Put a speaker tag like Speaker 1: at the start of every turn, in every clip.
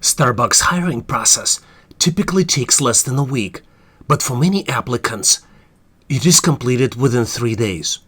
Speaker 1: Starbucks hiring process typically takes less than a week, but for many applicants, it is completed within 3 days.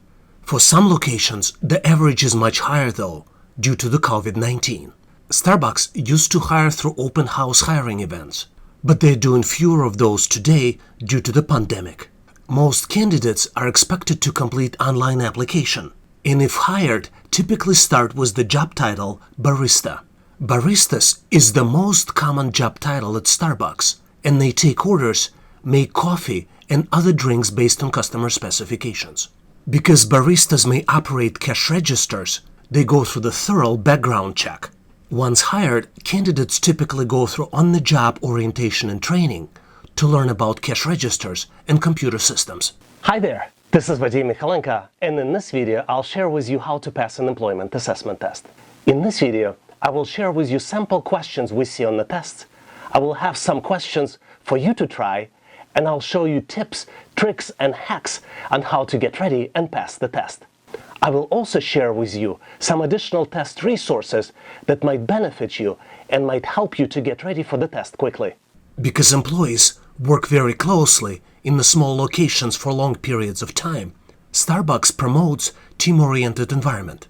Speaker 1: For some locations, the average is much higher though, due to the COVID-19. Starbucks used to hire through open house hiring events, but they're doing fewer of those today due to the pandemic. Most candidates are expected to complete online application, and if hired, typically start with the job title barista. Baristas is the most common job title at Starbucks, and they take orders, make coffee, and other drinks based on customer specifications. Because baristas may operate cash registers, they go through the thorough background check. Once hired, candidates typically go through on-the-job orientation and training to learn about cash registers and computer systems.
Speaker 2: Hi there, this is Vadim Mikhailenko, and in this video I'll share with you how to pass an employment assessment test. In this video, I will share with you sample questions we see on the tests. I will have some questions for you to try, and I'll show you tips, tricks, and hacks on how to get ready and pass the test. I will also share with you some additional test resources that might benefit you and might help you to get ready for the test quickly.
Speaker 1: Because employees work very closely in the small locations for long periods of time, Starbucks promotes team-oriented environment.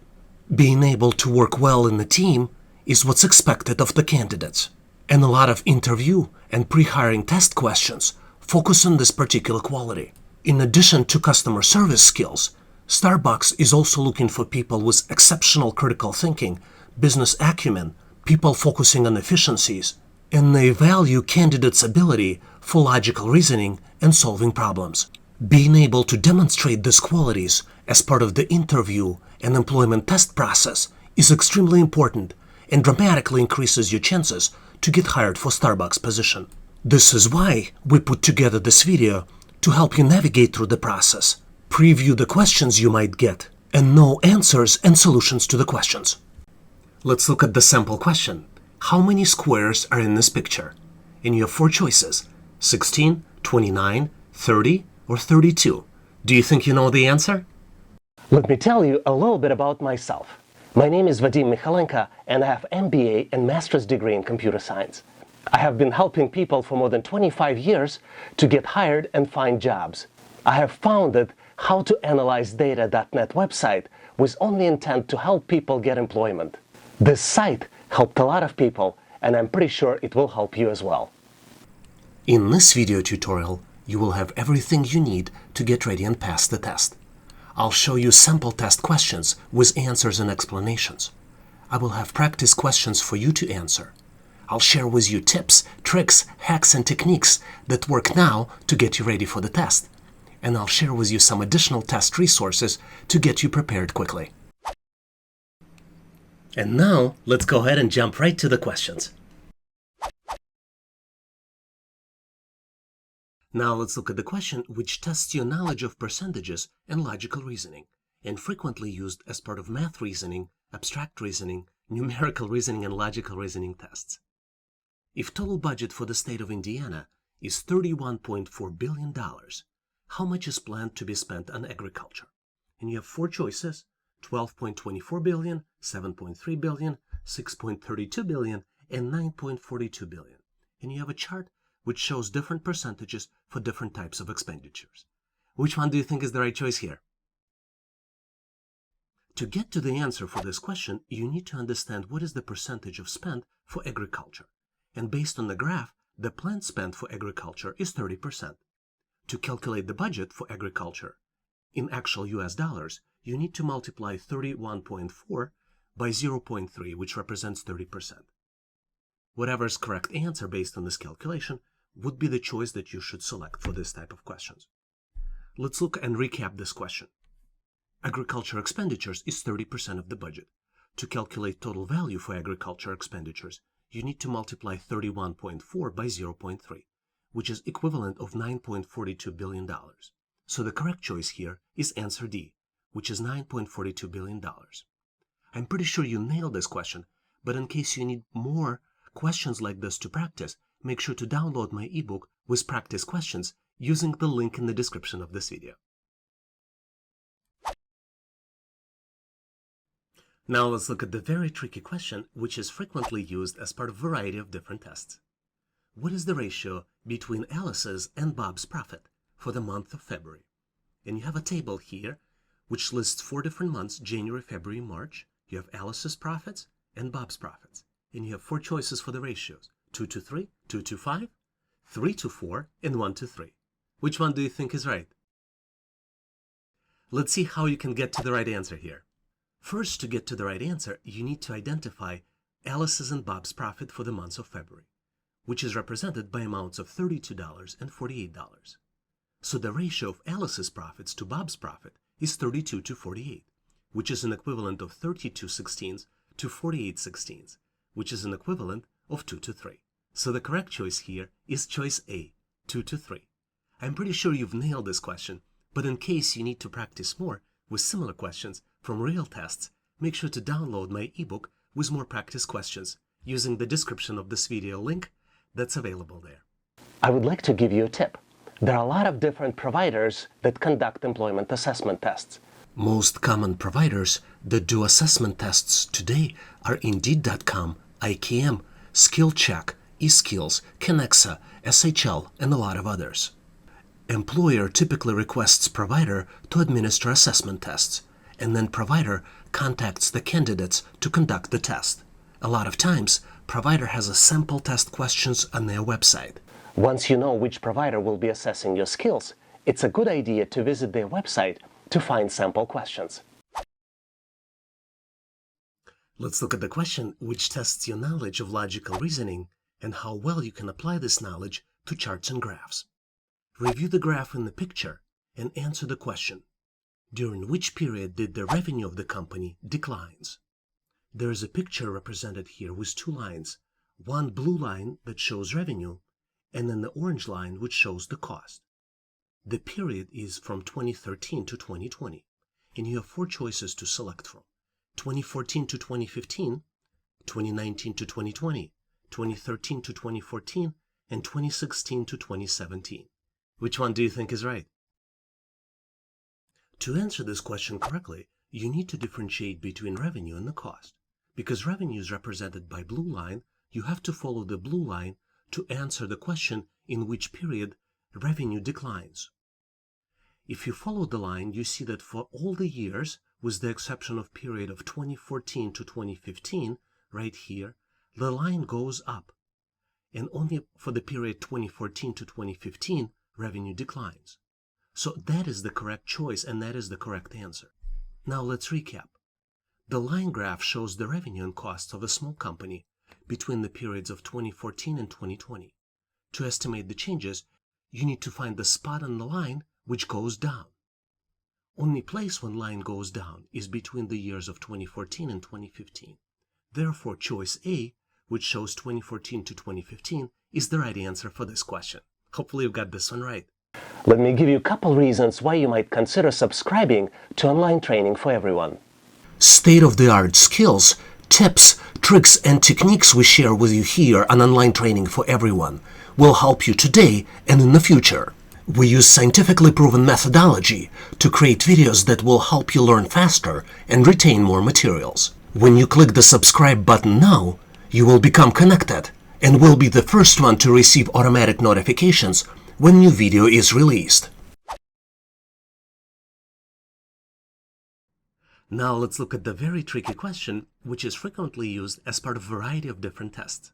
Speaker 1: Being able to work well in the team is what's expected of the candidates. And a lot of interview and pre-hiring test questions focus on this particular quality. In addition to customer service skills, Starbucks is also looking for people with exceptional critical thinking, business acumen, people focusing on efficiencies, and they value candidates' ability for logical reasoning and solving problems. Being able to demonstrate these qualities as part of the interview and employment test process is extremely important and dramatically increases your chances to get hired for Starbucks position. This is why we put together this video to help you navigate through the process, preview the questions you might get, and know answers and solutions to the questions. Let's look at the sample question. How many squares are in this picture? And you have 4 choices: 16, 29, 30, or 32. Do you think you know the answer?
Speaker 2: Let me tell you a little bit about myself. My name is Vadim Mikhailenko, and I have MBA and master's degree in computer science. I have been helping people for more than 25 years to get hired and find jobs. I have founded howtoanalyzedata.net website with only intent to help people get employment. This site helped a lot of people, and I'm pretty sure it will help you as well.
Speaker 1: In this video tutorial, you will have everything you need to get ready and pass the test. I'll show you sample test questions with answers and explanations. I will have practice questions for you to answer. I'll share with you tips, tricks, hacks, and techniques that work now to get you ready for the test. And I'll share with you some additional test resources to get you prepared quickly. And now, let's go ahead and jump right to the questions. Now let's look at the question which tests your knowledge of percentages and logical reasoning, and frequently used as part of math reasoning, abstract reasoning, numerical reasoning, and logical reasoning tests. If total budget for the state of Indiana is $31.4 billion, how much is planned to be spent on agriculture? And you have 4 choices: 12.24 billion, 7.3 billion, 6.32 billion, and 9.42 billion. And you have a chart which shows different percentages for different types of expenditures. Which one do you think is the right choice here? To get to the answer for this question, you need to understand what is the percentage of spend for agriculture. And based on the graph, the planned spend for agriculture is 30%. To calculate the budget for agriculture in actual US dollars, you need to multiply 31.4 by 0.3, which represents 30%. Whatever's correct answer based on this calculation would be the choice that you should select for this type of questions. Let's look and recap this question. Agriculture expenditures is 30% of the budget. To calculate total value for agriculture expenditures, you need to multiply 31.4 by 0.3, which is equivalent of $9.42 billion. So the correct choice here is answer D, which is $9.42 billion. I'm pretty sure you nailed this question, but in case you need more questions like this to practice, make sure to download my ebook with practice questions using the link in the description of this video. Now let's look at the very tricky question, which is frequently used as part of a variety of different tests. What is the ratio between Alice's and Bob's profit for the month of February? And you have a table here which lists 4 different months: January, February, March. You have Alice's profits and Bob's profits. And you have 4 choices for the ratios: 2:3, 2:5, 3:4, and 1:3. Which one do you think is right? Let's see how you can get to the right answer here. First, to get to the right answer, you need to identify Alice's and Bob's profit for the months of February, which is represented by amounts of $32 and $48. So the ratio of Alice's profits to Bob's profit is 32 to 48, which is an equivalent of 32/16 to 48/16, which is an equivalent of 2:3. So the correct choice here is choice A, 2:3. I'm pretty sure you've nailed this question, but in case you need to practice more with similar questions from real tests, make sure to download my ebook with more practice questions using the description of this video link that's available there.
Speaker 2: I would like to give you a tip. There are a lot of different providers that conduct employment assessment tests.
Speaker 1: Most common providers that do assessment tests today are Indeed.com, IKM, SkillCheck, eSkills, Kenexa, SHL, and a lot of others. Employer typically requests provider to administer assessment tests, and then provider contacts the candidates to conduct the test. A lot of times, provider has a sample test questions on their website.
Speaker 2: Once you know which provider will be assessing your skills, it's a good idea to visit their website to find sample questions.
Speaker 1: Let's look at the question which tests your knowledge of logical reasoning and how well you can apply this knowledge to charts and graphs. Review the graph in the picture and answer the question: during which period did the revenue of the company declines? There is a picture represented here with 2 lines, one blue line that shows revenue, and then the orange line which shows the cost. The period is from 2013 to 2020, and you have 4 choices to select from: 2014 to 2015, 2019 to 2020, 2013 to 2014, and 2016 to 2017. Which one do you think is right? To answer this question correctly, you need to differentiate between revenue and the cost. Because revenue is represented by blue line, you have to follow the blue line to answer the question in which period revenue declines. If you follow the line, you see that for all the years, with the exception of period of 2014 to 2015, right here, the line goes up. And only for the period 2014 to 2015, revenue declines. So that is the correct choice, and that is the correct answer. Now let's recap. The line graph shows the revenue and costs of a small company between the periods of 2014 and 2020. To estimate the changes, you need to find the spot on the line which goes down. Only place when line goes down is between the years of 2014 and 2015. Therefore, choice A, which shows 2014 to 2015, is the right answer for this question. Hopefully you've got this one right.
Speaker 2: Let me give you a couple reasons why you might consider subscribing to online training for everyone.
Speaker 1: State-of-the-art skills, tips, tricks, and techniques we share with you here on Online Training for Everyone will help you today and in the future. We use scientifically proven methodology to create videos that will help you learn faster and retain more materials. When you click the subscribe button now, you will become connected and will be the first one to receive automatic notifications when new video is released. Now let's look at the very tricky question, which is frequently used as part of a variety of different tests.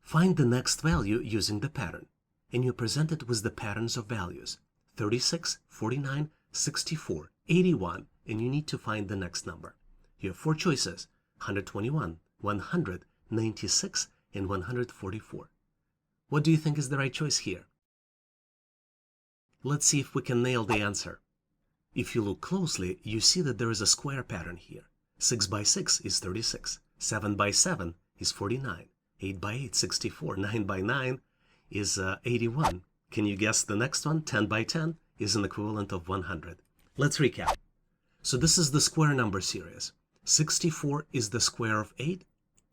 Speaker 1: Find the next value using the pattern, and you're presented with the patterns of values: 36, 49, 64, 81, and you need to find the next number. You have 4 choices: 121, 100, 96, and 144. What do you think is the right choice here? Let's see if we can nail the answer. If you look closely, you see that there is a square pattern here. 6 by 6 is 36, 7 by 7 is 49, 8 by 8, 64, 9 by 9 is 81. Can you guess the next one? 10 by 10 is an equivalent of 100. Let's recap. So this is the square number series. 64 is the square of 8,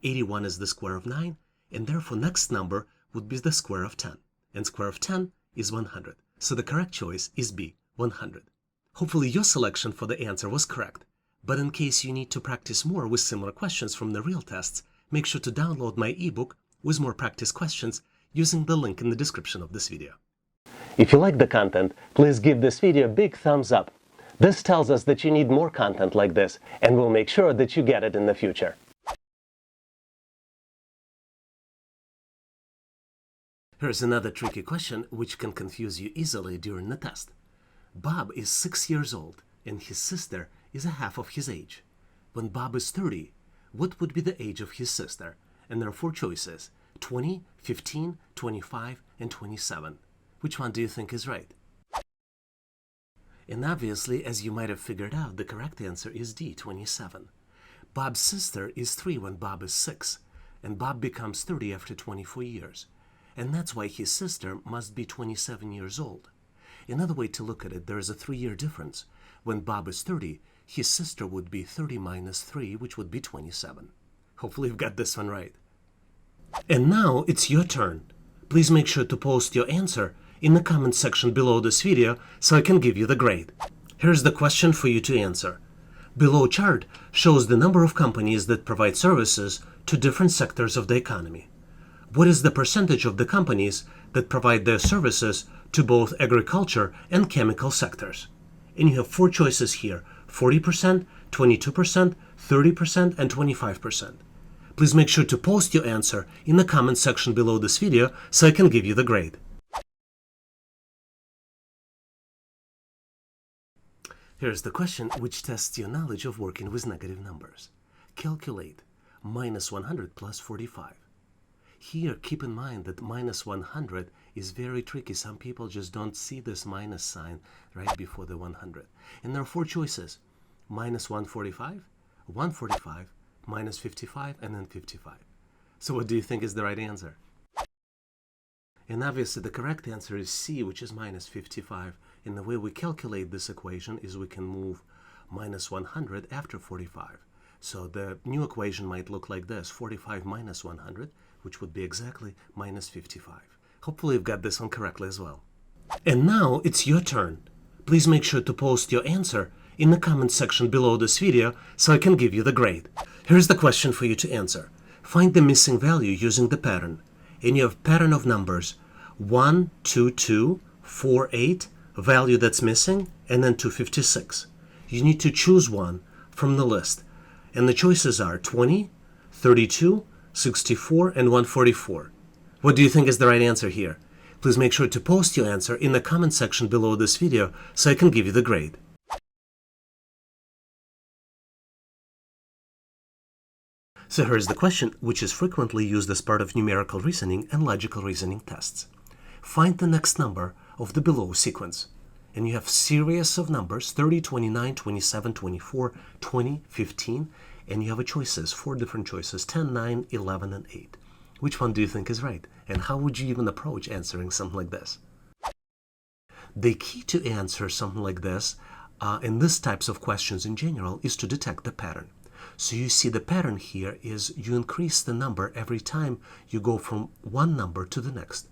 Speaker 1: 81 is the square of 9, and therefore next number would be the square of 10. And square of 10 is 100. So the correct choice is B, 100. Hopefully your selection for the answer was correct. But in case you need to practice more with similar questions from the real tests, make sure to download my ebook with more practice questions using the link in the description of this video.
Speaker 2: If you like the content, please give this video a big thumbs up. This tells us that you need more content like this, and we'll make sure that you get it in the future.
Speaker 1: Here's another tricky question which can confuse you easily during the test. Bob is 6 years old and his sister is a half of his age. When Bob is 30, what would be the age of his sister? And there are 4 choices: 20, 15, 25, and 27. Which one do you think is right? And obviously, as you might have figured out, the correct answer is D, 27. Bob's sister is 3 when Bob is 6, and Bob becomes 30 after 24 years. And that's why his sister must be 27 years old. Another way to look at it, there is a 3-year difference. When Bob is 30, his sister would be 30 minus 3, which would be 27. Hopefully you've got this one right. And now it's your turn. Please make sure to post your answer in the comment section below this video so I can give you the grade. Here's the question for you to answer. Below chart shows the number of companies that provide services to different sectors of the economy. What is the percentage of the companies that provide their services to both agriculture and chemical sectors? And you have 4 choices here: 40%, 22%, 30%, and 25%. Please make sure to post your answer in the comment section below this video so I can give you the grade. Here's the question which tests your knowledge of working with negative numbers. Calculate minus 100 plus 45. Here, keep in mind that minus 100 is very tricky. Some people just don't see this minus sign right before the 100. And there are 4 choices: minus 145, 145, minus 55, and then 55. So what do you think is the right answer? And obviously the correct answer is C, which is minus 55. And the way we calculate this equation is we can move minus 100 after 45. So the new equation might look like this: 45 minus 100, which would be exactly minus 55. Hopefully you've got this one correctly as well. And now it's your turn. Please make sure to post your answer in the comment section below this video so I can give you the grade. Here's the question for you to answer. Find the missing value using the pattern. And you have pattern of numbers 1, 2, 2, 4, 8, value that's missing, and then 256. You need to choose one from the list. And the choices are 20, 32, 64, and 144. What do you think is the right answer here? Please make sure to post your answer in the comment section below this video so I can give you the grade. So here's the question, which is frequently used as part of numerical reasoning and logical reasoning tests. Find the next number of the below sequence. And you have series of numbers: 30, 29, 27, 24, 20, 15, and you have a choices, 4 different choices: 10, 9, 11, and 8. Which one do you think is right? And how would you even approach answering something like this? The key to answer something like this, in these types of questions in general, is to detect the pattern. So you see the pattern here is you increase the number every time you go from one number to the next.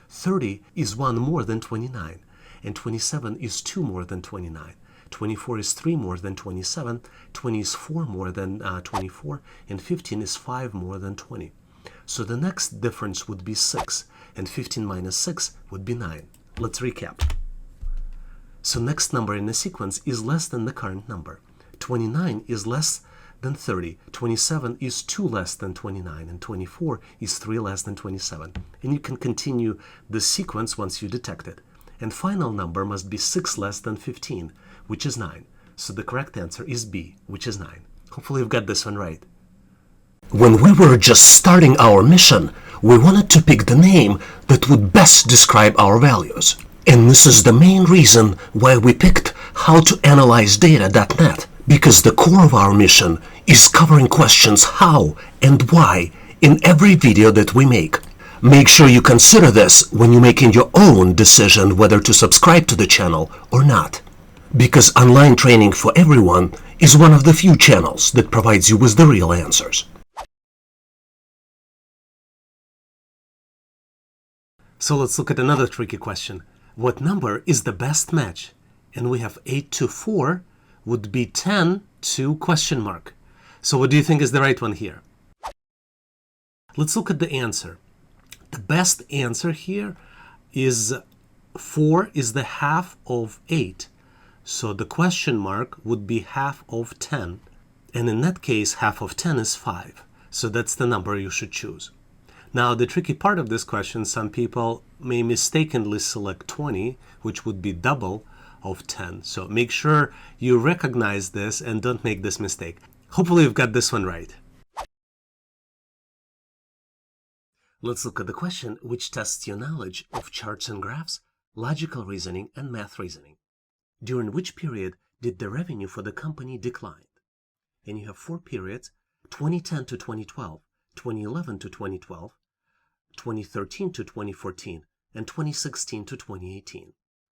Speaker 1: 30 is 1 more than 29, and 27 is 2 more than 29. 24 is 3 more than 27, 20 is 4 more than 24, and 15 is 5 more than 20. So the next difference would be 6, and 15 minus 6 would be 9. Let's recap. So next number in the sequence is less than the current number. 29 is less than 30, 27 is 2 less than 29, and 24 is 3 less than 27. And you can continue the sequence once you detect it. And final number must be 6 less than 15, which is 9. So the correct answer is B, which is 9. Hopefully you've got this one right. When we were just starting our mission, we wanted to pick the name that would best describe our values. And this is the main reason why we picked howtoanalyzedata.net, because the core of our mission is covering questions how and why in every video that we make. Make sure you consider this when you're making your own decision whether to subscribe to the channel or not. Because online training for everyone is one of the few channels that provides you with the real answers. So let's look at another tricky question. What number is the best match? And we have 8 to 4 would be 10 2 question mark. So what do you think is the right one here? Let's look at the answer. The best answer here is 4 is the half of 8. So the question mark would be half of 10. And in that case, half of 10 is 5. So that's the number you should choose. Now, the tricky part of this question, some people may mistakenly select 20, which would be double of 10. So make sure you recognize this and don't make this mistake. Hopefully you've got this one right. Let's look at the question, which tests your knowledge of charts and graphs, logical reasoning, and math reasoning. During which period did the revenue for the company decline? And you have 4 periods: 2010 to 2012, 2011 to 2012, 2013 to 2014, and 2016 to 2018.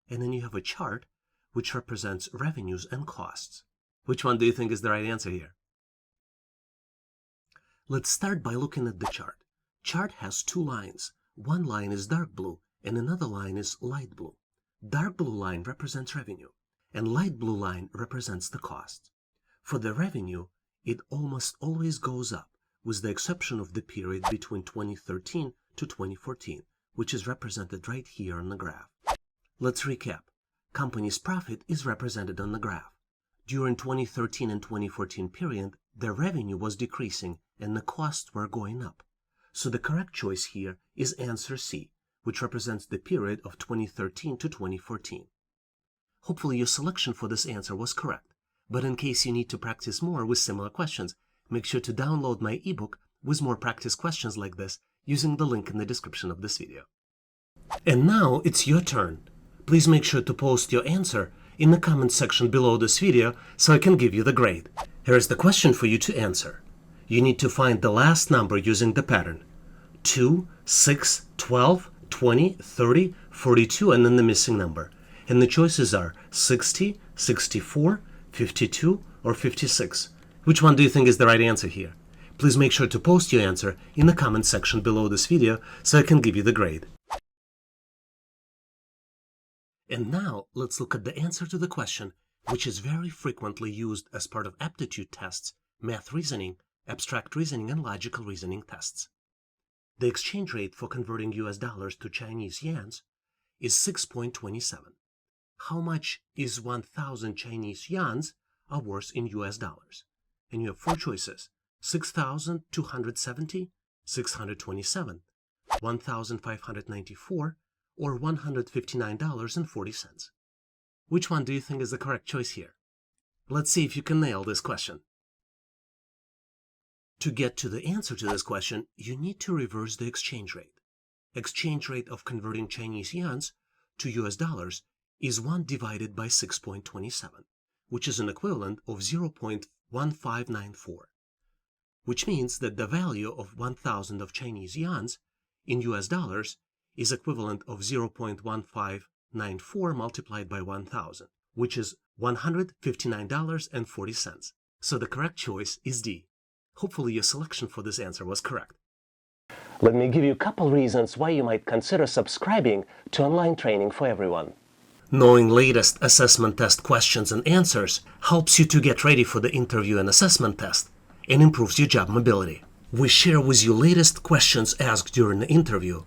Speaker 1: And then you have a chart which represents revenues and costs. Which one do you think is the right answer here? Let's start by looking at the chart. Chart has 2 lines. One line is dark blue and another line is light blue. Dark blue line represents revenue and light blue line represents the cost. For the revenue, it almost always goes up, with the exception of the period between 2013 to 2014, which is represented right here on the graph. Let's recap. Company's profit is represented on the graph. During 2013 and 2014 period, the revenue was decreasing and the costs were going up. So the correct choice here is answer C, which represents the period of 2013 to 2014. Hopefully your selection for this answer was correct, but in case you need to practice more with similar questions, make sure to download my ebook with more practice questions like this using the link in the description of this video. And now it's your turn. Please make sure to post your answer in the comment section below this video so I can give you the grade. Here is the question for you to answer. You need to find the last number using the pattern: 2, 6, 12, 20, 30, 42, and then the missing number. And the choices are 60, 64, 52, or 56. Which one do you think is the right answer here? Please make sure to post your answer in the comment section below this video so I can give you the grade. And now let's look at the answer to the question, which is very frequently used as part of aptitude tests, math reasoning, abstract reasoning, and logical reasoning tests. The exchange rate for converting US dollars to Chinese yuans is 6.27. How much is 1,000 Chinese yuans are worth in US dollars? And you have 4 choices: 6,270, 627, 1,594, or $159.40. Which one do you think is the correct choice here? Let's see if you can nail this question. To get to the answer to this question, you need to reverse the exchange rate. Exchange rate of converting Chinese yuans to US dollars is 1 divided by 6.27, which is an equivalent of 0.1594, which means that the value of 1,000 of Chinese yuans in US dollars is equivalent of 0.1594 multiplied by 1,000, which is $159.40. So the correct choice is D. Hopefully your selection for this answer was correct.
Speaker 2: Let me give you a couple reasons why you might consider subscribing to online training for everyone.
Speaker 1: Knowing latest assessment test questions and answers helps you to get ready for the interview and assessment test and improves your job mobility. We share with you latest questions asked during the interview.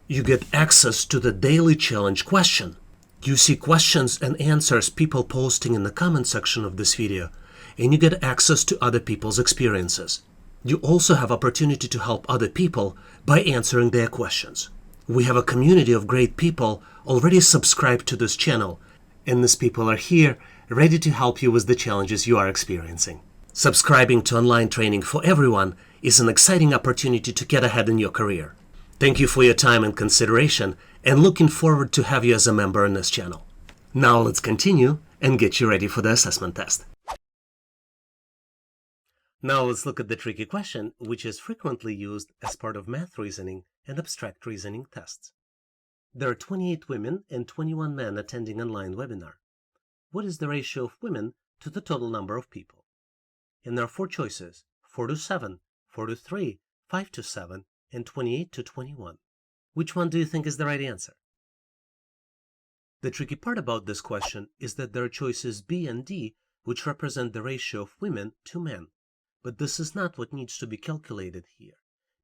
Speaker 1: You get access to the daily challenge question. You see questions and answers people posting in the comment section of this video, and you get access to other people's experiences. You also have opportunity to help other people by answering their questions. We have a community of great people already subscribed to this channel, and these people are here ready to help you with the challenges you are experiencing. Subscribing to online training for everyone is an exciting opportunity to get ahead in your career. Thank you for your time and consideration, and looking forward to have you as a member on this channel. Now let's continue and get you ready for the assessment test. Now let's look at the tricky question, which is frequently used as part of math reasoning and abstract reasoning tests. There are 28 women and 21 men attending online webinar. What is the ratio of women to the total number of people? And there are 4 choices: 4 to 7, 4 to 3, 5 to 7, and 28 to 21. Which one do you think is the right answer? The tricky part about this question is that there are choices B and D which represent the ratio of women to men. But this is not what needs to be calculated here,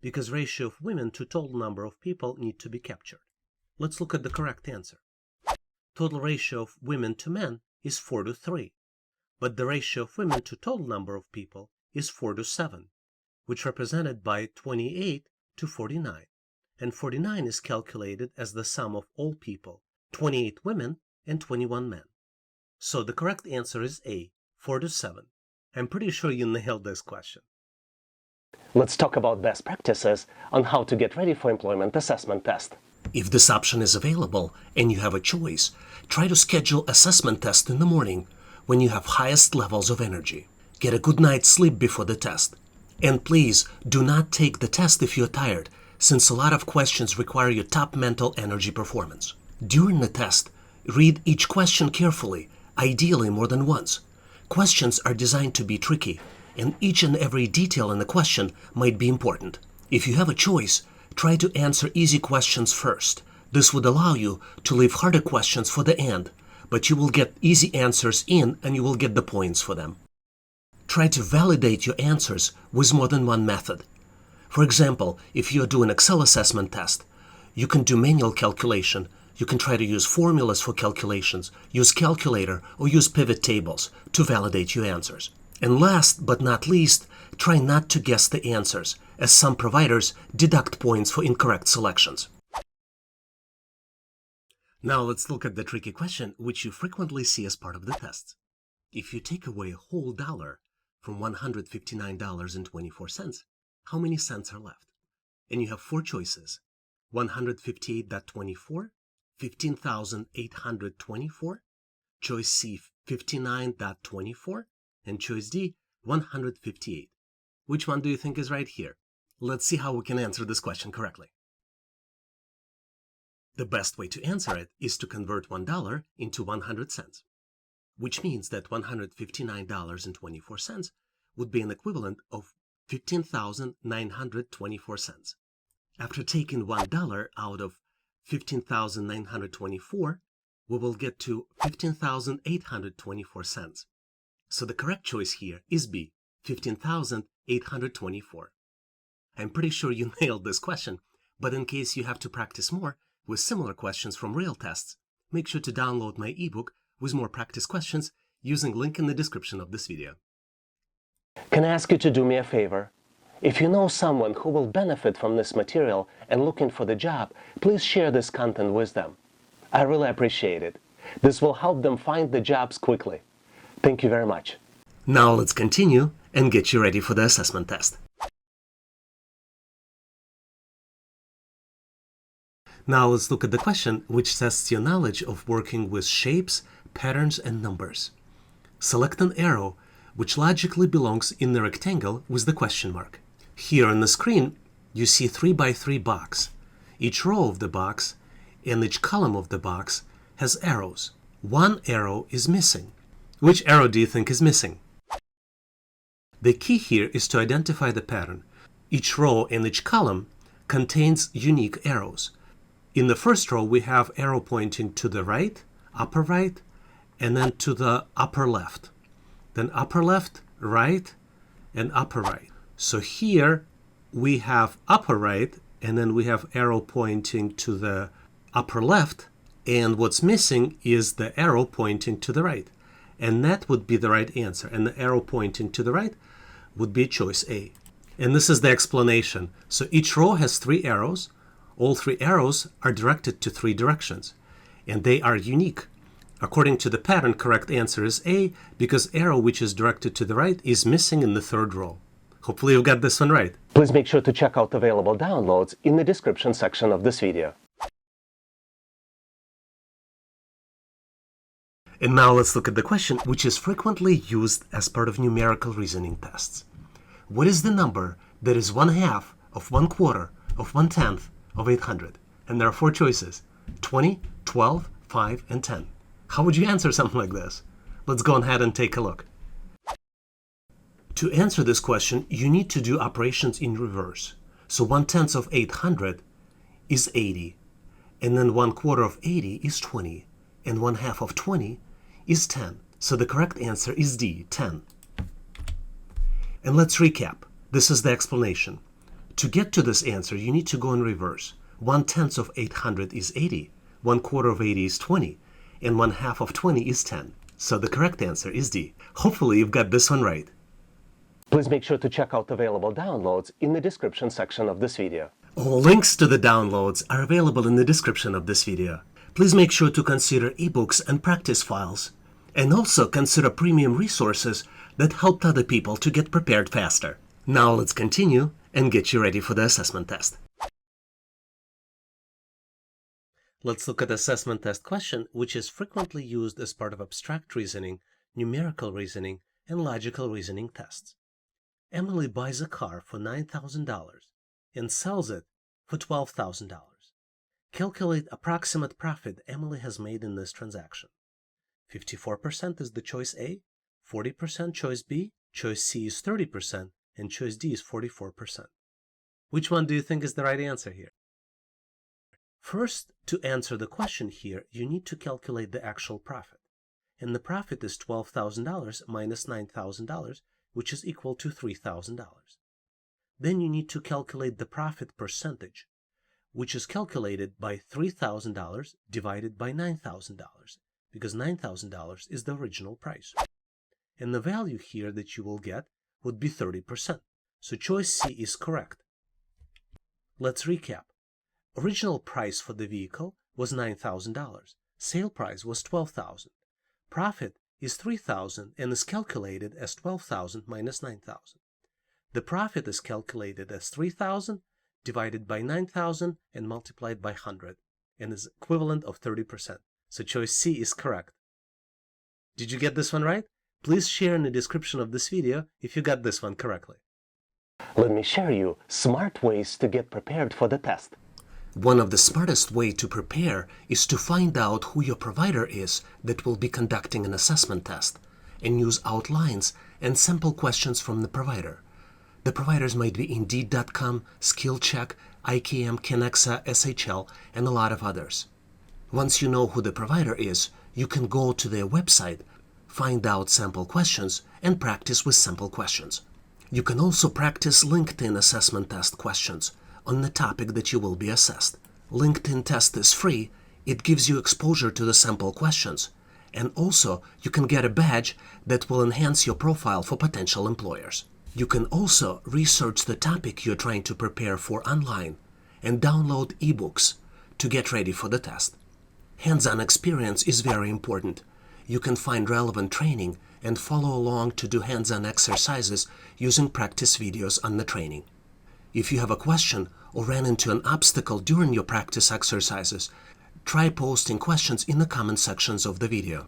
Speaker 1: because ratio of women to total number of people need to be captured. Let's look at the correct answer. Total ratio of women to men is 4 to 3, but the ratio of women to total number of people is 4 to 7, which represented by 28 to 49. And 49 is calculated as the sum of all people, 28 women and 21 men. So the correct answer is A, 4 to 7. I'm pretty sure you nailed this question.
Speaker 2: Let's talk about best practices on how to get ready for employment assessment test.
Speaker 1: If this option is available and you have a choice, try to schedule assessment test in the morning when you have highest levels of energy. Get a good night's sleep before the test. And please do not take the test if you're tired, since a lot of questions require your top mental energy performance. During the test, read each question carefully, ideally more than once. Questions are designed to be tricky, and each and every detail in the question might be important. If you have a choice, try to answer easy questions first. This would allow you to leave harder questions for the end, but you will get easy answers in and you will get the points for them. Try to validate your answers with more than one method. For example, if you do an Excel assessment test, you can do manual calculation, you can try to use formulas for calculations, use calculator, or use pivot tables to validate your answers. And last but not least, try not to guess the answers, as some providers deduct points for incorrect selections. Now let's look at the tricky question which you frequently see as part of the tests. If you take away a whole dollar from $159.24, how many cents are left? And you have four choices: 158.24, 15,824, choice C 59.24, and choice D 158. Which one do you think is right here? Let's see how we can answer this question correctly. The best way to answer it is to convert $1 into 100 cents, which means that $159.24 would be an equivalent of 15,924 cents. After taking $1 out of 15,924, we will get to 15,824 cents. So the correct choice here is B, 15,824. I'm pretty sure you nailed this question, but in case you have to practice more with similar questions from real tests, make sure to download my ebook with more practice questions using link in the description of this video.
Speaker 2: Can I ask you to do me a favor? If you know someone who will benefit from this material and looking for the job, please share this content with them. I really appreciate it. This will help them find the jobs quickly. Thank you very much.
Speaker 1: Now let's continue and get you ready for the assessment test. Now let's look at the question which tests your knowledge of working with shapes, patterns, and numbers. Select an arrow which logically belongs in the rectangle with the question mark. Here on the screen, you see 3x3 box. Each row of the box and each column of the box has arrows. One arrow is missing. Which arrow do you think is missing? The key here is to identify the pattern. Each row and each column contains unique arrows. In the first row, we have arrow pointing to the right, upper right, and then to the upper left. Then upper left, right, and upper right. So here we have upper right, and then we have arrow pointing to the upper left, and what's missing is the arrow pointing to the right. And that would be the right answer. And the arrow pointing to the right would be choice A. And this is the explanation. So each row has 3 arrows. All 3 arrows are directed to 3 directions, and they are unique. According to the pattern, correct answer is A, because arrow which is directed to the right is missing in the 3rd row. Hopefully you got this one right.
Speaker 2: Please make sure to check out available downloads in the description section of this video.
Speaker 1: And now let's look at the question which is frequently used as part of numerical reasoning tests. What is the number that is 1/2 of 1/4 of 1/10 of 800? And there are 4 choices: 20, 12, 5, and 10. How would you answer something like this? Let's go ahead and take a look. To answer this question, you need to do operations in reverse. So 1/10 of 800 is 80, and then 1/4 of 80 is 20, and 1/2 of 20 is 10. So the correct answer is D, 10. And let's recap. This is the explanation. To get to this answer, you need to go in reverse. 1/10 of 800 is 80, 1/4 of 80 is 20, and 1/2 of 20 is 10. So the correct answer is D. Hopefully you've got this one right.
Speaker 2: Please make sure to check out available downloads in the description section of this video.
Speaker 1: All links to the downloads are available in the description of this video. Please make sure to consider ebooks and practice files, and also consider premium resources that helped other people to get prepared faster. Now let's continue and get you ready for the assessment test. Let's look at the assessment test question, which is frequently used as part of abstract reasoning, numerical reasoning, and logical reasoning tests. Emily buys a car for $9,000 and sells it for $12,000. Calculate approximate profit Emily has made in this transaction. 54% is the choice A, 40% choice B, choice C is 30%, and choice D is 44%. Which one do you think is the right answer here? First, to answer the question here, you need to calculate the actual profit. And the profit is $12,000 minus $9,000, which is equal to $3,000. Then you need to calculate the profit percentage, which is calculated by $3,000 divided by $9,000, because $9,000 is the original price. And the value here that you will get would be 30%. So choice C is correct. Let's recap. Original price for the vehicle was $9,000. Sale price was $12,000. Profit is $3,000 and is calculated as $12,000 minus $9,000. The profit is calculated as $3,000 divided by $9,000 and multiplied by 100 and is equivalent of 30%. So choice C is correct. Did you get this one right? Please share in the description of this video if you got this one correctly.
Speaker 2: Let me share you smart ways to get prepared for the test.
Speaker 1: One of the smartest ways to prepare is to find out who your provider is that will be conducting an assessment test and use outlines and sample questions from the provider. The providers might be Indeed.com, SkillCheck, IKM, Kenexa, SHL, and a lot of others. Once you know who the provider is, you can go to their website, find out sample questions, and practice with sample questions. You can also practice LinkedIn assessment test questions on the topic that you will be assessed. LinkedIn test is free. It gives you exposure to the sample questions. And also, you can get a badge that will enhance your profile for potential employers. You can also research the topic you're trying to prepare for online and download ebooks to get ready for the test. Hands-on experience is very important. You can find relevant training and follow along to do hands-on exercises using practice videos on the training. If you have a question or ran into an obstacle during your practice exercises, try posting questions in the comment sections of the video.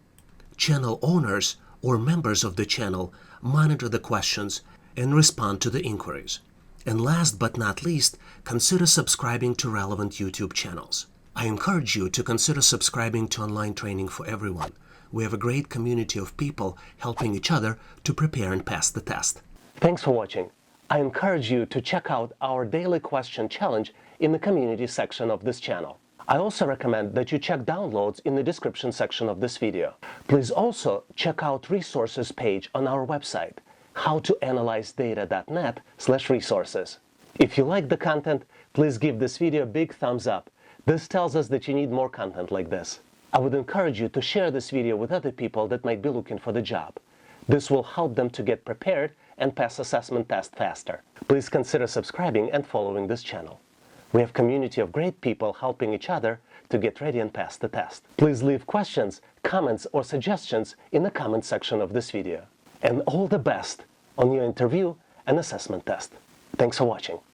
Speaker 1: Channel owners or members of the channel monitor the questions and respond to the inquiries. And last but not least, consider subscribing to relevant YouTube channels. I encourage you to consider subscribing to online training for everyone. We have a great community of people helping each other to prepare and pass the test.
Speaker 2: Thanks for watching. I encourage you to check out our daily question challenge in the community section of this channel. I also recommend that you check downloads in the description section of this video. Please also check out resources page on our website, howtoanalyzedata.net/resources. If you like the content, please give this video a big thumbs up. This tells us that you need more content like this. I would encourage you to share this video with other people that might be looking for the job. This will help them to get prepared and pass assessment test faster. Please consider subscribing and following this channel. We have a community of great people helping each other to get ready and pass the test. Please leave questions, comments, or suggestions in the comment section of this video. And all the best on your interview and assessment test. Thanks for watching.